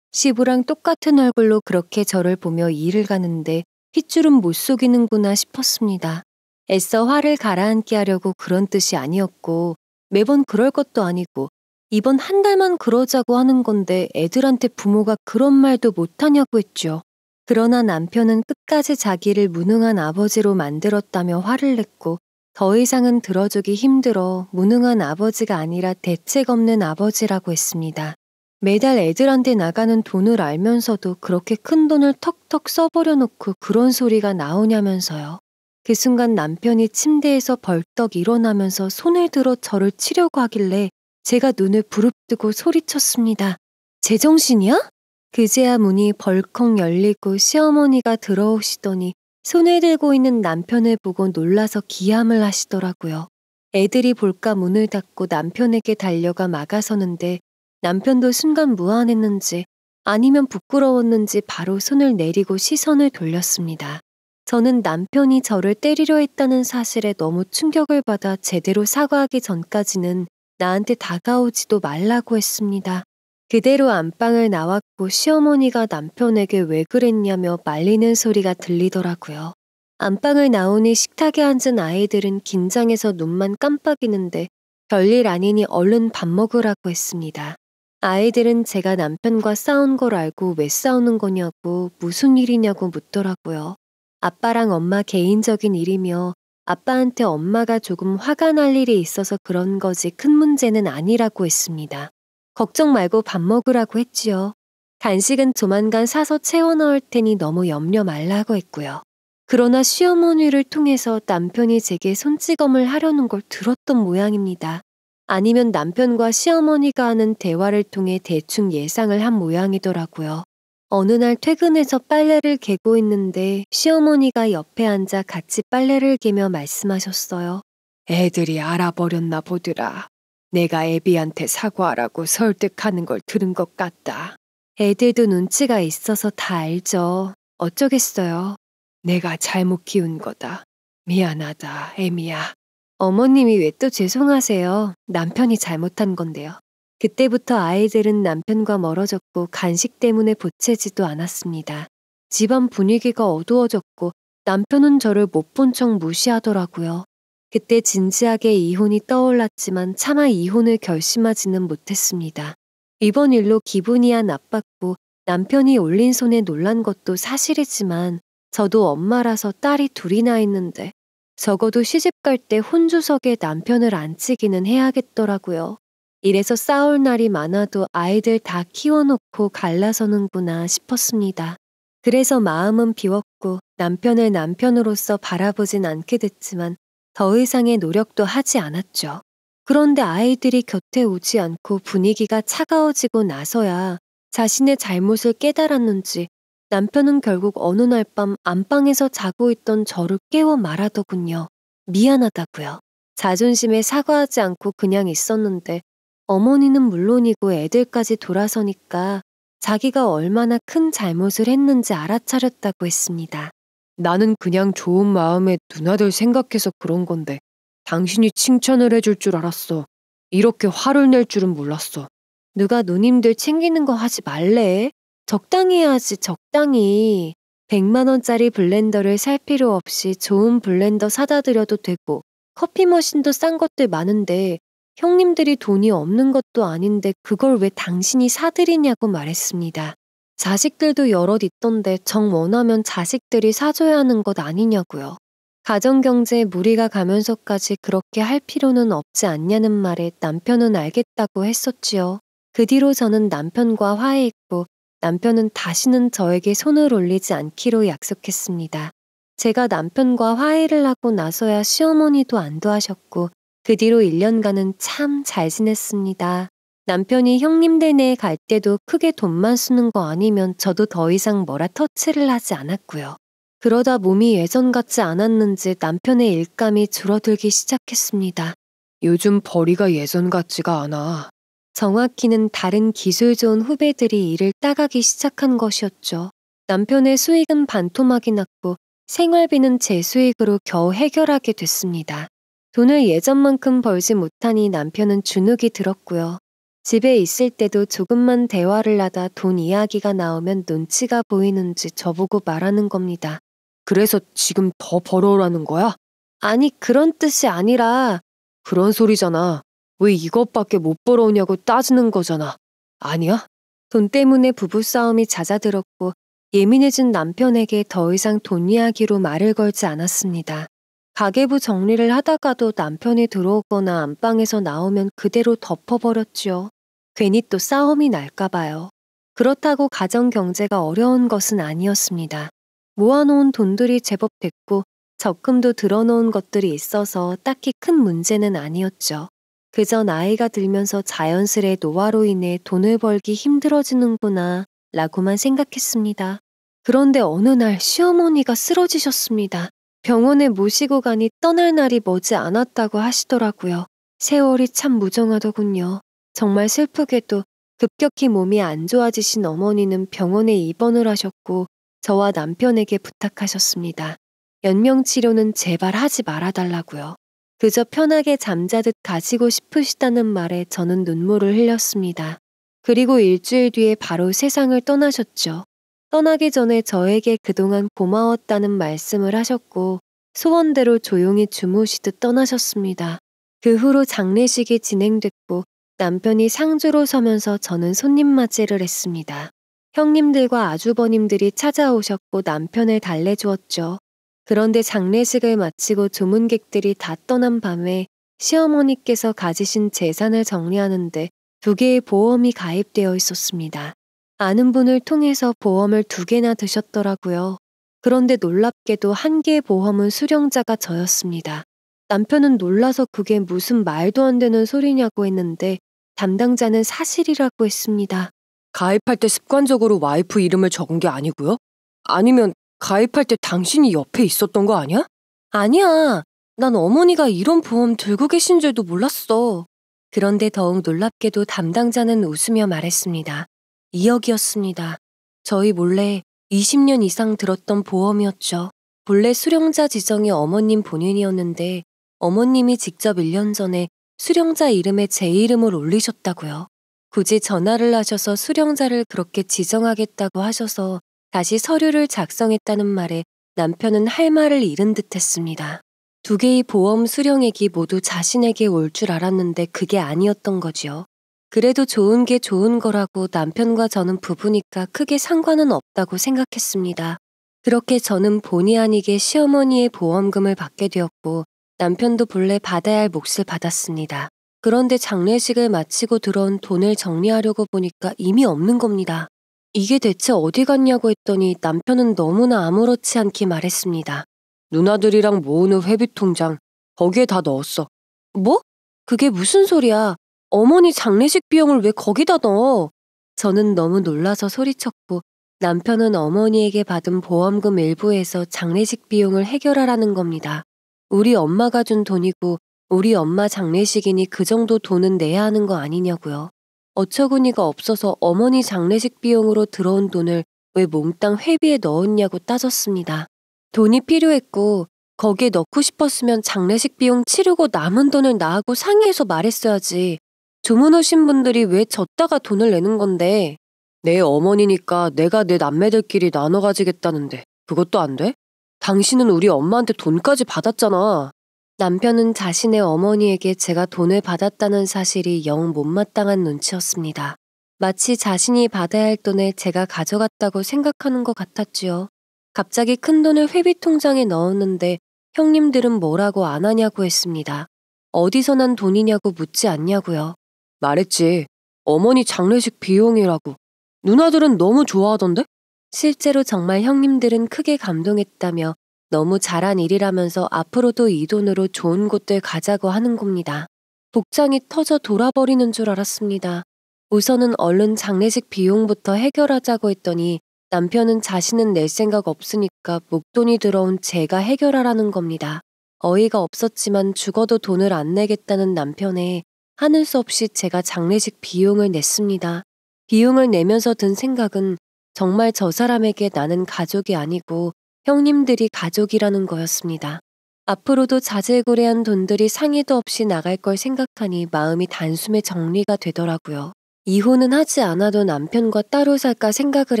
시부랑 똑같은 얼굴로 그렇게 저를 보며 일을 가는데 핏줄은 못 속이는구나 싶었습니다. 애써 화를 가라앉게 하려고 그런 뜻이 아니었고 매번 그럴 것도 아니고 이번 한 달만 그러자고 하는 건데 애들한테 부모가 그런 말도 못하냐고 했죠. 그러나 남편은 끝까지 자기를 무능한 아버지로 만들었다며 화를 냈고 더 이상은 들어주기 힘들어 무능한 아버지가 아니라 대책 없는 아버지라고 했습니다. 매달 애들한테 나가는 돈을 알면서도 그렇게 큰 돈을 턱턱 써버려 놓고 그런 소리가 나오냐면서요. 그 순간 남편이 침대에서 벌떡 일어나면서 손을 들어 저를 치려고 하길래 제가 눈을 부릅뜨고 소리쳤습니다. 제정신이야? 그제야 문이 벌컥 열리고 시어머니가 들어오시더니 손을 들고 있는 남편을 보고 놀라서 기함을 하시더라고요. 애들이 볼까 문을 닫고 남편에게 달려가 막아서는데 남편도 순간 무안했는지 아니면 부끄러웠는지 바로 손을 내리고 시선을 돌렸습니다. 저는 남편이 저를 때리려 했다는 사실에 너무 충격을 받아 제대로 사과하기 전까지는 나한테 다가오지도 말라고 했습니다. 그대로 안방을 나왔고 시어머니가 남편에게 왜 그랬냐며 말리는 소리가 들리더라고요. 안방을 나오니 식탁에 앉은 아이들은 긴장해서 눈만 깜빡이는데 별일 아니니 얼른 밥 먹으라고 했습니다. 아이들은 제가 남편과 싸운 걸 알고 왜 싸우는 거냐고 무슨 일이냐고 묻더라고요. 아빠랑 엄마 개인적인 일이며 아빠한테 엄마가 조금 화가 날 일이 있어서 그런 거지 큰 문제는 아니라고 했습니다. 걱정 말고 밥 먹으라고 했지요. 간식은 조만간 사서 채워 넣을 테니 너무 염려 말라고 했고요. 그러나 시어머니를 통해서 남편이 제게 손찌검을 하려는 걸 들었던 모양입니다. 아니면 남편과 시어머니가 하는 대화를 통해 대충 예상을 한 모양이더라고요. 어느 날 퇴근해서 빨래를 개고 있는데 시어머니가 옆에 앉아 같이 빨래를 개며 말씀하셨어요. 애들이 알아버렸나 보더라. 내가 애비한테 사과하라고 설득하는 걸 들은 것 같다. 애들도 눈치가 있어서 다 알죠. 어쩌겠어요. 내가 잘못 키운 거다. 미안하다, 애미야. 어머님이 왜 또 죄송하세요. 남편이 잘못한 건데요. 그때부터 아이들은 남편과 멀어졌고 간식 때문에 보채지도 않았습니다. 집안 분위기가 어두워졌고 남편은 저를 못 본 척 무시하더라고요. 그때 진지하게 이혼이 떠올랐지만 차마 이혼을 결심하지는 못했습니다. 이번 일로 기분이 한 나빴고 남편이 올린 손에 놀란 것도 사실이지만 저도 엄마라서 딸이 둘이나 있는데 적어도 시집갈 때 혼주석에 남편을 앉히기는 해야겠더라고요. 이래서 싸울 날이 많아도 아이들 다 키워놓고 갈라서는구나 싶었습니다. 그래서 마음은 비웠고 남편을 남편으로서 바라보진 않게 됐지만 더 이상의 노력도 하지 않았죠. 그런데 아이들이 곁에 오지 않고 분위기가 차가워지고 나서야 자신의 잘못을 깨달았는지 남편은 결국 어느 날 밤 안방에서 자고 있던 저를 깨워 말하더군요. 미안하다고요. 자존심에 사과하지 않고 그냥 있었는데 어머니는 물론이고 애들까지 돌아서니까 자기가 얼마나 큰 잘못을 했는지 알아차렸다고 했습니다. 나는 그냥 좋은 마음에 누나들 생각해서 그런 건데 당신이 칭찬을 해줄 줄 알았어. 이렇게 화를 낼 줄은 몰랐어. 누가 누님들 챙기는 거 하지 말래? 적당히 해야지 적당히. 100만 원짜리 블렌더를 살 필요 없이 좋은 블렌더 사다 드려도 되고 커피 머신도 싼 것들 많은데 형님들이 돈이 없는 것도 아닌데 그걸 왜 당신이 사드리냐고 말했습니다. 자식들도 여럿 있던데 정 원하면 자식들이 사줘야 하는 것 아니냐고요. 가정경제에 무리가 가면서까지 그렇게 할 필요는 없지 않냐는 말에 남편은 알겠다고 했었지요. 그 뒤로 저는 남편과 화해했고 남편은 다시는 저에게 손을 올리지 않기로 약속했습니다. 제가 남편과 화해를 하고 나서야 시어머니도 안도하셨고 그 뒤로 1년간은 참 잘 지냈습니다. 남편이 형님들네 갈 때도 크게 돈만 쓰는 거 아니면 저도 더 이상 뭐라 터치를 하지 않았고요. 그러다 몸이 예전 같지 않았는지 남편의 일감이 줄어들기 시작했습니다. 요즘 벌이가 예전 같지가 않아. 정확히는 다른 기술 좋은 후배들이 일을 따가기 시작한 것이었죠. 남편의 수익은 반토막이 났고 생활비는 제 수익으로 겨우 해결하게 됐습니다. 돈을 예전만큼 벌지 못하니 남편은 주눅이 들었고요. 집에 있을 때도 조금만 대화를 하다 돈 이야기가 나오면 눈치가 보이는지 저보고 말하는 겁니다. 그래서 지금 더 벌어오라는 거야? 아니, 그런 뜻이 아니라 그런 소리잖아. 왜 이것밖에 못 벌어오냐고 따지는 거잖아. 아니야? 돈 때문에 부부싸움이 잦아들었고 예민해진 남편에게 더 이상 돈 이야기로 말을 걸지 않았습니다. 가계부 정리를 하다가도 남편이 들어오거나 안방에서 나오면 그대로 덮어버렸죠. 괜히 또 싸움이 날까봐요. 그렇다고 가정 경제가 어려운 것은 아니었습니다. 모아놓은 돈들이 제법 됐고 적금도 들어놓은 것들이 있어서 딱히 큰 문제는 아니었죠. 그저 나이가 들면서 자연스레 노화로 인해 돈을 벌기 힘들어지는구나 라고만 생각했습니다. 그런데 어느 날 시어머니가 쓰러지셨습니다. 병원에 모시고 가니 떠날 날이 머지 않았다고 하시더라고요. 세월이 참 무정하더군요. 정말 슬프게도 급격히 몸이 안 좋아지신 어머니는 병원에 입원을 하셨고 저와 남편에게 부탁하셨습니다. 연명치료는 제발 하지 말아달라고요. 그저 편하게 잠자듯 가시고 싶으시다는 말에 저는 눈물을 흘렸습니다. 그리고 일주일 뒤에 바로 세상을 떠나셨죠. 떠나기 전에 저에게 그동안 고마웠다는 말씀을 하셨고 소원대로 조용히 주무시듯 떠나셨습니다. 그 후로 장례식이 진행됐고 남편이 상주로 서면서 저는 손님 맞이를 했습니다. 형님들과 아주버님들이 찾아오셨고 남편을 달래주었죠. 그런데 장례식을 마치고 조문객들이 다 떠난 밤에 시어머니께서 가지신 재산을 정리하는데 2개의 보험이 가입되어 있었습니다. 아는 분을 통해서 보험을 2개나 드셨더라고요. 그런데 놀랍게도 1개의 보험은 수령자가 저였습니다. 남편은 놀라서 그게 무슨 말도 안 되는 소리냐고 했는데 담당자는 사실이라고 했습니다. 가입할 때 습관적으로 와이프 이름을 적은 게 아니고요? 아니면 가입할 때 당신이 옆에 있었던 거 아니야? 아니야. 난 어머니가 이런 보험 들고 계신 줄도 몰랐어. 그런데 더욱 놀랍게도 담당자는 웃으며 말했습니다. 2억이었습니다. 저희 몰래 20년 이상 들었던 보험이었죠. 본래 수령자 지정이 어머님 본인이었는데 어머님이 직접 1년 전에 수령자 이름에 제 이름을 올리셨다고요. 굳이 전화를 하셔서 수령자를 그렇게 지정하겠다고 하셔서 다시 서류를 작성했다는 말에 남편은 할 말을 잃은 듯 했습니다. 2개의 보험 수령액이 모두 자신에게 올 줄 알았는데 그게 아니었던 거지요. 그래도 좋은 게 좋은 거라고 남편과 저는 부부니까 크게 상관은 없다고 생각했습니다. 그렇게 저는 본의 아니게 시어머니의 보험금을 받게 되었고 남편도 본래 받아야 할 몫을 받았습니다. 그런데 장례식을 마치고 들어온 돈을 정리하려고 보니까 이미 없는 겁니다. 이게 대체 어디 갔냐고 했더니 남편은 너무나 아무렇지 않게 말했습니다. 누나들이랑 모으는 회비통장 거기에 다 넣었어. 뭐? 그게 무슨 소리야? 어머니 장례식 비용을 왜 거기다 넣어? 저는 너무 놀라서 소리쳤고 남편은 어머니에게 받은 보험금 일부에서 장례식 비용을 해결하라는 겁니다. 우리 엄마가 준 돈이고 우리 엄마 장례식이니 그 정도 돈은 내야 하는 거 아니냐고요. 어처구니가 없어서 어머니 장례식 비용으로 들어온 돈을 왜 몽땅 회비에 넣었냐고 따졌습니다. 돈이 필요했고 거기에 넣고 싶었으면 장례식 비용 치르고 남은 돈을 나하고 상의해서 말했어야지. 주문 오신 분들이 왜 졌다가 돈을 내는 건데. 내 어머니니까 내가 내 남매들끼리 나눠 가지겠다는데 그것도 안 돼? 당신은 우리 엄마한테 돈까지 받았잖아. 남편은 자신의 어머니에게 제가 돈을 받았다는 사실이 영 못마땅한 눈치였습니다. 마치 자신이 받아야 할 돈을 제가 가져갔다고 생각하는 것 같았지요. 갑자기 큰 돈을 회비통장에 넣었는데 형님들은 뭐라고 안 하냐고 했습니다. 어디서 난 돈이냐고 묻지 않냐고요. 말했지. 어머니 장례식 비용이라고. 누나들은 너무 좋아하던데? 실제로 정말 형님들은 크게 감동했다며 너무 잘한 일이라면서 앞으로도 이 돈으로 좋은 곳들 가자고 하는 겁니다. 복장이 터져 돌아버리는 줄 알았습니다. 우선은 얼른 장례식 비용부터 해결하자고 했더니 남편은 자신은 낼 생각 없으니까 목돈이 들어온 제가 해결하라는 겁니다. 어이가 없었지만 죽어도 돈을 안 내겠다는 남편에 하는 수 없이 제가 장례식 비용을 냈습니다. 비용을 내면서 든 생각은 정말 저 사람에게 나는 가족이 아니고 형님들이 가족이라는 거였습니다. 앞으로도 자질구레한 돈들이 상의도 없이 나갈 걸 생각하니 마음이 단숨에 정리가 되더라고요. 이혼은 하지 않아도 남편과 따로 살까 생각을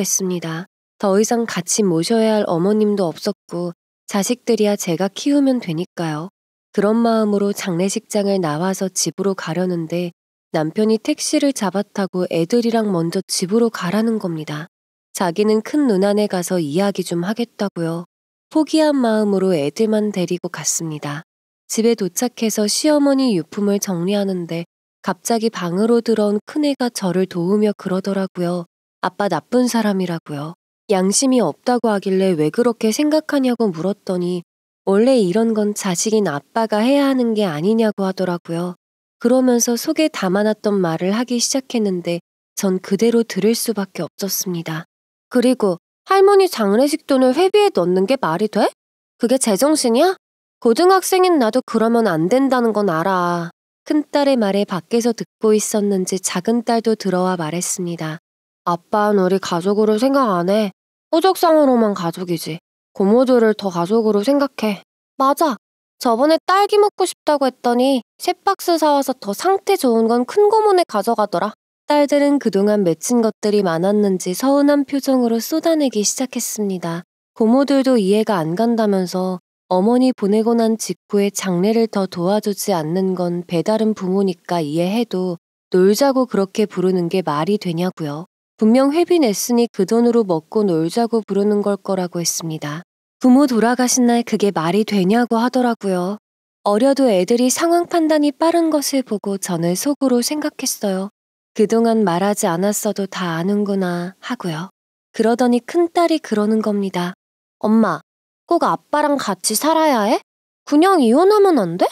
했습니다. 더 이상 같이 모셔야 할 어머님도 없었고 자식들이야 제가 키우면 되니까요. 그런 마음으로 장례식장을 나와서 집으로 가려는데 남편이 택시를 잡아타고 애들이랑 먼저 집으로 가라는 겁니다. 자기는 큰 누나네 가서 이야기 좀 하겠다고요. 포기한 마음으로 애들만 데리고 갔습니다. 집에 도착해서 시어머니 유품을 정리하는데 갑자기 방으로 들어온 큰애가 저를 도우며 그러더라고요. 아빠 나쁜 사람이라고요. 양심이 없다고 하길래 왜 그렇게 생각하냐고 물었더니 원래 이런 건 자식인 아빠가 해야 하는 게 아니냐고 하더라고요. 그러면서 속에 담아놨던 말을 하기 시작했는데 전 그대로 들을 수밖에 없었습니다. 그리고 할머니 장례식 돈을 회비에 넣는 게 말이 돼? 그게 제정신이야? 고등학생인 나도 그러면 안 된다는 건 알아. 큰딸의 말에 밖에서 듣고 있었는지 작은딸도 들어와 말했습니다. 아빠는 우리 가족으로 생각 안 해. 호적상으로만 가족이지. 고모들을 더 가족으로 생각해. 맞아. 저번에 딸기 먹고 싶다고 했더니 새 박스 사와서 더 상태 좋은 건 큰고모네 가져가더라. 딸들은 그동안 맺힌 것들이 많았는지 서운한 표정으로 쏟아내기 시작했습니다. 고모들도 이해가 안 간다면서 어머니 보내고 난 직후에 장례를 더 도와주지 않는 건 배다른 부모니까 이해해도 놀자고 그렇게 부르는 게 말이 되냐고요. 분명 회비 냈으니 그 돈으로 먹고 놀자고 부르는 걸 거라고 했습니다. 부모 돌아가신 날 그게 말이 되냐고 하더라고요. 어려도 애들이 상황 판단이 빠른 것을 보고 저는 속으로 생각했어요. 그동안 말하지 않았어도 다 아는구나 하고요. 그러더니 큰딸이 그러는 겁니다. 엄마, 꼭 아빠랑 같이 살아야 해? 그냥 이혼하면 안 돼?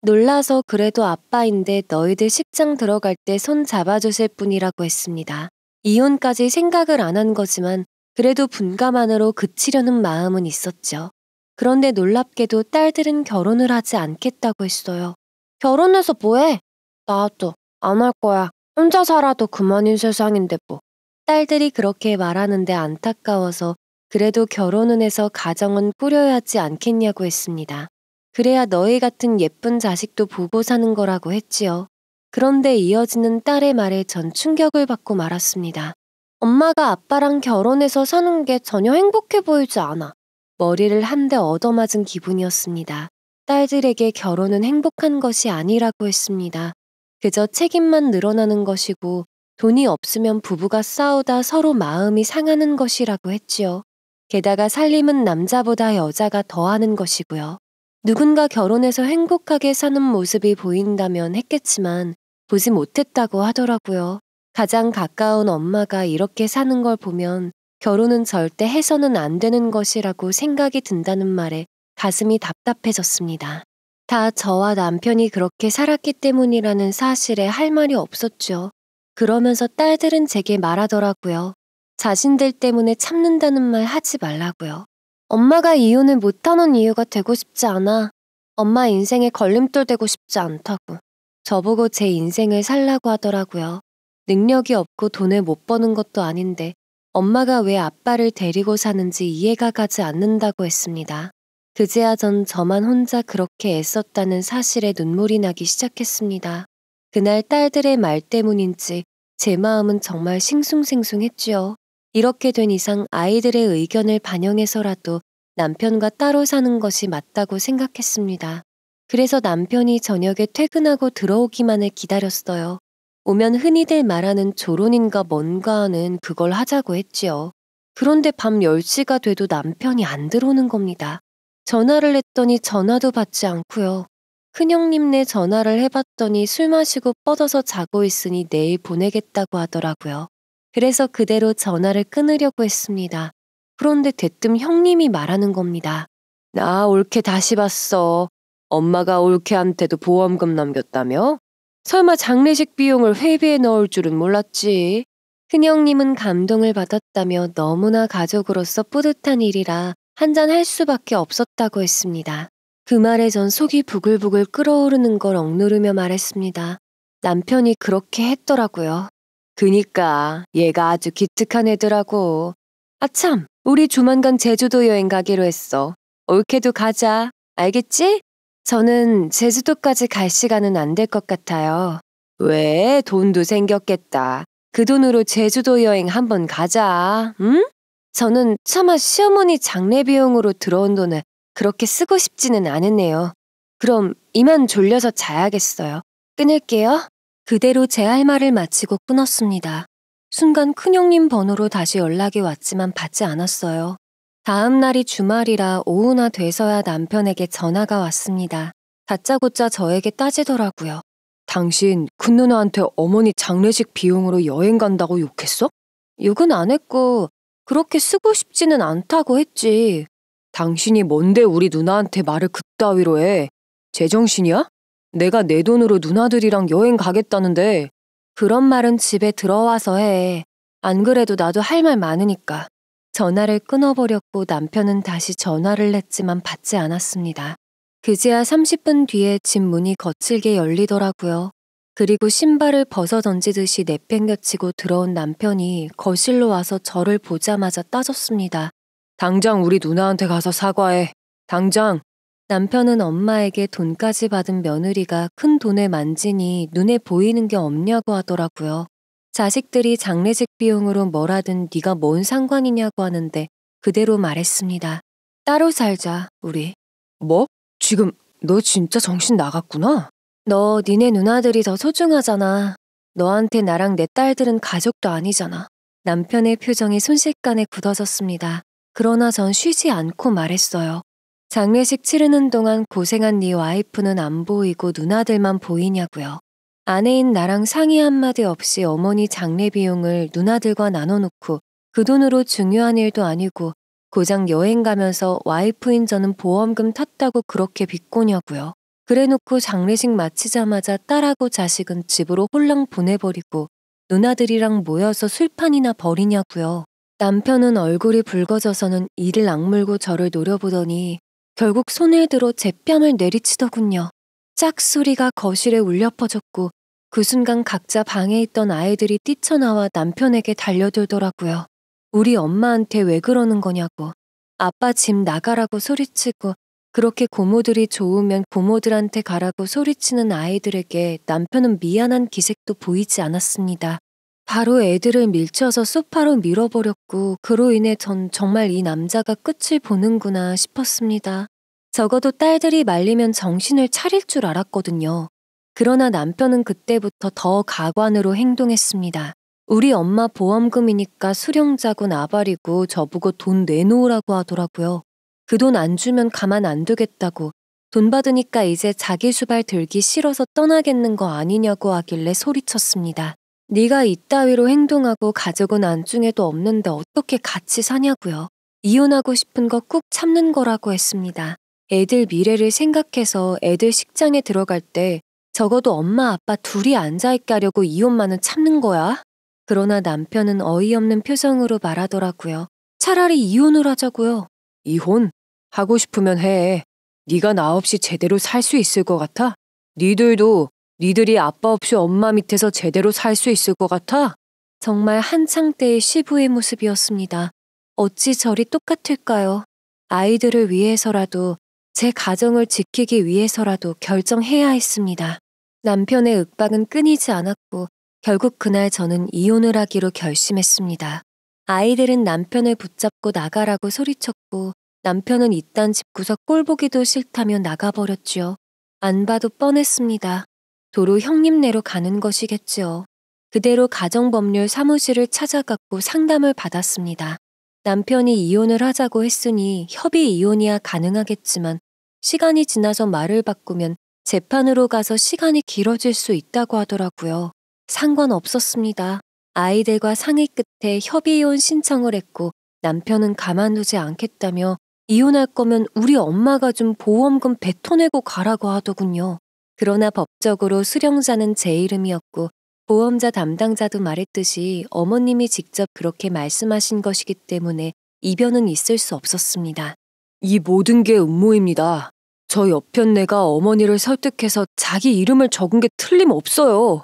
놀라서 그래도 아빠인데 너희들 식장 들어갈 때 손 잡아주실 분이라고 했습니다. 이혼까지 생각을 안 한 거지만 그래도 분가만으로 그치려는 마음은 있었죠. 그런데 놀랍게도 딸들은 결혼을 하지 않겠다고 했어요. 결혼해서 뭐해? 나도 안 할 거야. 혼자 살아도 그만인 세상인데 뭐. 딸들이 그렇게 말하는데 안타까워서 그래도 결혼은 해서 가정은 꾸려야 하지 않겠냐고 했습니다. 그래야 너희 같은 예쁜 자식도 보고 사는 거라고 했지요. 그런데 이어지는 딸의 말에 전 충격을 받고 말았습니다. 엄마가 아빠랑 결혼해서 사는 게 전혀 행복해 보이지 않아. 머리를 한 대 얻어맞은 기분이었습니다. 딸들에게 결혼은 행복한 것이 아니라고 했습니다. 그저 책임만 늘어나는 것이고 돈이 없으면 부부가 싸우다 서로 마음이 상하는 것이라고 했지요. 게다가 살림은 남자보다 여자가 더 하는 것이고요. 누군가 결혼해서 행복하게 사는 모습이 보인다면 했겠지만 보지 못했다고 하더라고요. 가장 가까운 엄마가 이렇게 사는 걸 보면 결혼은 절대 해서는 안 되는 것이라고 생각이 든다는 말에 가슴이 답답해졌습니다. 다 저와 남편이 그렇게 살았기 때문이라는 사실에 할 말이 없었죠. 그러면서 딸들은 제게 말하더라고요. 자신들 때문에 참는다는 말 하지 말라고요. 엄마가 이혼을 못하는 이유가 되고 싶지 않아. 엄마 인생에 걸림돌 되고 싶지 않다고. 저보고 제 인생을 살라고 하더라고요. 능력이 없고 돈을 못 버는 것도 아닌데 엄마가 왜 아빠를 데리고 사는지 이해가 가지 않는다고 했습니다. 그제야 전 저만 혼자 그렇게 애썼다는 사실에 눈물이 나기 시작했습니다. 그날 딸들의 말 때문인지 제 마음은 정말 싱숭생숭했지요. 이렇게 된 이상 아이들의 의견을 반영해서라도 남편과 따로 사는 것이 맞다고 생각했습니다. 그래서 남편이 저녁에 퇴근하고 들어오기만을 기다렸어요. 오면 흔히들 말하는 조론인가 뭔가 하는 그걸 하자고 했지요. 그런데 밤 10시가 돼도 남편이 안 들어오는 겁니다. 전화를 했더니 전화도 받지 않고요. 큰형님네 전화를 해봤더니 술 마시고 뻗어서 자고 있으니 내일 보내겠다고 하더라고요. 그래서 그대로 전화를 끊으려고 했습니다. 그런데 대뜸 형님이 말하는 겁니다. 나 올케 다시 봤어. 엄마가 올케한테도 보험금 남겼다며? 설마 장례식 비용을 회비에 넣을 줄은 몰랐지. 큰형님은 감동을 받았다며 너무나 가족으로서 뿌듯한 일이라 한잔 할 수밖에 없었다고 했습니다. 그 말에 전 속이 부글부글 끓어오르는 걸 억누르며 말했습니다. 남편이 그렇게 했더라고요. 그니까 얘가 아주 기특한 애더라고. 아참, 우리 조만간 제주도 여행 가기로 했어. 올케도 가자. 알겠지? 저는 제주도까지 갈 시간은 안 될 것 같아요. 왜? 돈도 생겼겠다. 그 돈으로 제주도 여행 한번 가자, 응? 저는 차마 시어머니 장례 비용으로 들어온 돈을 그렇게 쓰고 싶지는 않으네요. 그럼 이만 졸려서 자야겠어요. 끊을게요. 그대로 제 할 말을 마치고 끊었습니다. 순간 큰형님 번호로 다시 연락이 왔지만 받지 않았어요. 다음 날이 주말이라 오후나 돼서야 남편에게 전화가 왔습니다. 다짜고짜 저에게 따지더라고요. 당신 큰 누나한테 어머니 장례식 비용으로 여행 간다고 욕했어? 욕은 안 했고 그렇게 쓰고 싶지는 않다고 했지. 당신이 뭔데 우리 누나한테 말을 그따위로 해? 제정신이야? 내가 내 돈으로 누나들이랑 여행 가겠다는데. 그런 말은 집에 들어와서 해. 안 그래도 나도 할 말 많으니까. 전화를 끊어버렸고 남편은 다시 전화를 했지만 받지 않았습니다. 그제야 30분 뒤에 집 문이 거칠게 열리더라고요. 그리고 신발을 벗어 던지듯이 내팽겨치고 들어온 남편이 거실로 와서 저를 보자마자 따졌습니다. 당장 우리 누나한테 가서 사과해. 당장. 남편은 엄마에게 돈까지 받은 며느리가 큰 돈을 만지니 눈에 보이는 게 없냐고 하더라고요. 자식들이 장례식 비용으로 뭘 하든 네가 뭔 상관이냐고 하는데 그대로 말했습니다. 따로 살자, 우리. 뭐? 지금 너 진짜 정신 나갔구나? 너 니네 누나들이 더 소중하잖아. 너한테 나랑 내 딸들은 가족도 아니잖아. 남편의 표정이 순식간에 굳어졌습니다. 그러나 전 쉬지 않고 말했어요. 장례식 치르는 동안 고생한 네 와이프는 안 보이고 누나들만 보이냐고요. 아내인 나랑 상의 한마디 없이 어머니 장례 비용을 누나들과 나눠놓고 그 돈으로 중요한 일도 아니고 고장 여행 가면서 와이프인 저는 보험금 탔다고 그렇게 비꼬냐고요. 그래놓고 장례식 마치자마자 딸하고 자식은 집으로 홀랑 보내버리고 누나들이랑 모여서 술판이나 벌이냐고요. 남편은 얼굴이 붉어져서는 이를 악물고 저를 노려보더니 결국 손을 들어 제 뺨을 내리치더군요. 짝소리가 거실에 울려 퍼졌고 그 순간 각자 방에 있던 아이들이 뛰쳐나와 남편에게 달려들더라고요. 우리 엄마한테 왜 그러는 거냐고. 아빠 집 나가라고 소리치고 그렇게 고모들이 좋으면 고모들한테 가라고 소리치는 아이들에게 남편은 미안한 기색도 보이지 않았습니다. 바로 애들을 밀쳐서 소파로 밀어버렸고 그로 인해 전 정말 이 남자가 끝을 보는구나 싶었습니다. 적어도 딸들이 말리면 정신을 차릴 줄 알았거든요. 그러나 남편은 그때부터 더 가관으로 행동했습니다. 우리 엄마 보험금이니까 수령자고 나발이고 저보고 돈 내놓으라고 하더라고요. 그 돈 안 주면 가만 안 두겠다고 돈 받으니까 이제 자기 수발 들기 싫어서 떠나겠는 거 아니냐고 하길래 소리쳤습니다. 네가 이따위로 행동하고 가족은 안중에도 없는데 어떻게 같이 사냐고요. 이혼하고 싶은 거 꾹 참는 거라고 했습니다. 애들 미래를 생각해서 애들 식장에 들어갈 때 적어도 엄마 아빠 둘이 앉아있게 하려고 이혼만은 참는 거야? 그러나 남편은 어이없는 표정으로 말하더라고요. 차라리 이혼을 하자고요. 이혼? 하고 싶으면 해. 네가 나 없이 제대로 살 수 있을 것 같아? 니들이 아빠 없이 엄마 밑에서 제대로 살 수 있을 것 같아? 정말 한창 때의 시부의 모습이었습니다. 어찌 저리 똑같을까요? 아이들을 위해서라도 제 가정을 지키기 위해서라도 결정해야 했습니다. 남편의 윽박은 끊이지 않았고 결국 그날 저는 이혼을 하기로 결심했습니다. 아이들은 남편을 붙잡고 나가라고 소리쳤고 남편은 이딴 집구석 꼴보기도 싫다며 나가버렸지요. 안 봐도 뻔했습니다. 도로 형님네로 가는 것이겠지요. 그대로 가정법률 사무실을 찾아갔고 상담을 받았습니다. 남편이 이혼을 하자고 했으니 협의 이혼이야 가능하겠지만 시간이 지나서 말을 바꾸면 재판으로 가서 시간이 길어질 수 있다고 하더라고요. 상관없었습니다. 아이들과 상의 끝에 협의 이혼 신청을 했고 남편은 가만두지 않겠다며 이혼할 거면 우리 엄마가 좀 보험금 뱉어내고 가라고 하더군요. 그러나 법적으로 수령자는 제 이름이었고 보험자 담당자도 말했듯이 어머님이 직접 그렇게 말씀하신 것이기 때문에 이변은 있을 수 없었습니다. 이 모든 게 음모입니다. 저 옆편네가 어머니를 설득해서 자기 이름을 적은 게 틀림없어요.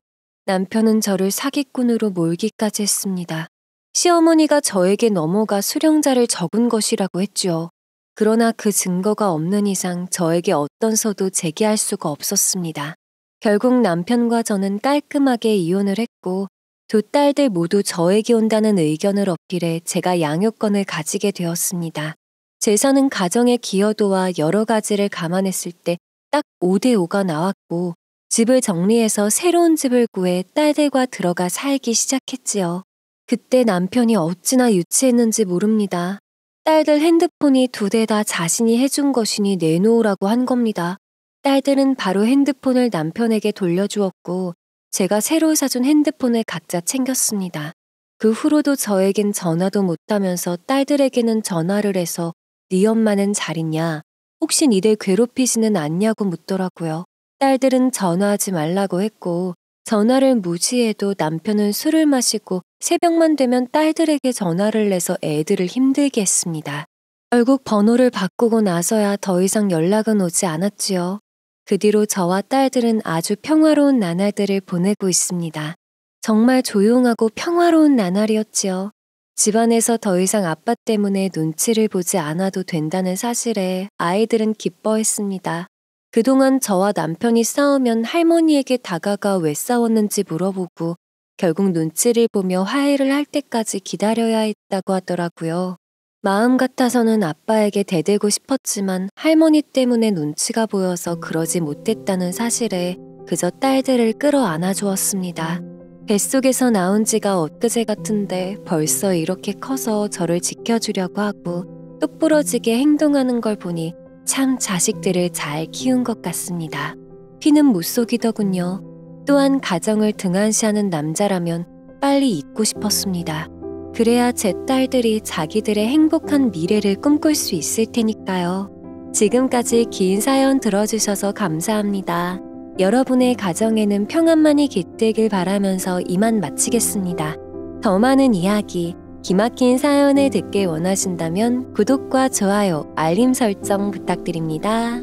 남편은 저를 사기꾼으로 몰기까지 했습니다. 시어머니가 저에게 넘어가 수령자를 적은 것이라고 했죠. 그러나 그 증거가 없는 이상 저에게 어떤 서도 제기할 수가 없었습니다. 결국 남편과 저는 깔끔하게 이혼을 했고 두 딸들 모두 저에게 온다는 의견을 어필해 제가 양육권을 가지게 되었습니다. 재산은 가정의 기여도와 여러 가지를 감안했을 때 딱 5대5가 나왔고 집을 정리해서 새로운 집을 구해 딸들과 들어가 살기 시작했지요. 그때 남편이 어찌나 유치했는지 모릅니다. 딸들 핸드폰이 2대 다 자신이 해준 것이니 내놓으라고 한 겁니다. 딸들은 바로 핸드폰을 남편에게 돌려주었고 제가 새로 사준 핸드폰을 각자 챙겼습니다. 그 후로도 저에겐 전화도 못하면서 딸들에게는 전화를 해서 네 엄마는 잘 있냐? 혹시 니들 괴롭히지는 않냐고 묻더라고요. 딸들은 전화하지 말라고 했고 전화를 무시해도 남편은 술을 마시고 새벽만 되면 딸들에게 전화를 내서 애들을 힘들게 했습니다. 결국 번호를 바꾸고 나서야 더 이상 연락은 오지 않았지요. 그 뒤로 저와 딸들은 아주 평화로운 나날들을 보내고 있습니다. 정말 조용하고 평화로운 나날이었지요. 집안에서 더 이상 아빠 때문에 눈치를 보지 않아도 된다는 사실에 아이들은 기뻐했습니다. 그동안 저와 남편이 싸우면 할머니에게 다가가 왜 싸웠는지 물어보고 결국 눈치를 보며 화해를 할 때까지 기다려야 했다고 하더라고요. 마음 같아서는 아빠에게 대들고 싶었지만 할머니 때문에 눈치가 보여서 그러지 못했다는 사실에 그저 딸들을 끌어안아 주었습니다. 뱃속에서 나온 지가 엊그제 같은데 벌써 이렇게 커서 저를 지켜주려고 하고 똑부러지게 행동하는 걸 보니 참 자식들을 잘 키운 것 같습니다. 피는 못 속이더군요. 또한 가정을 등한시하는 남자라면 빨리 잊고 싶었습니다. 그래야 제 딸들이 자기들의 행복한 미래를 꿈꿀 수 있을 테니까요. 지금까지 긴 사연 들어주셔서 감사합니다. 여러분의 가정에는 평안만이 깃들길 바라면서 이만 마치겠습니다. 더 많은 이야기, 기막힌 사연을 듣길 원하신다면 구독과 좋아요, 알림 설정 부탁드립니다.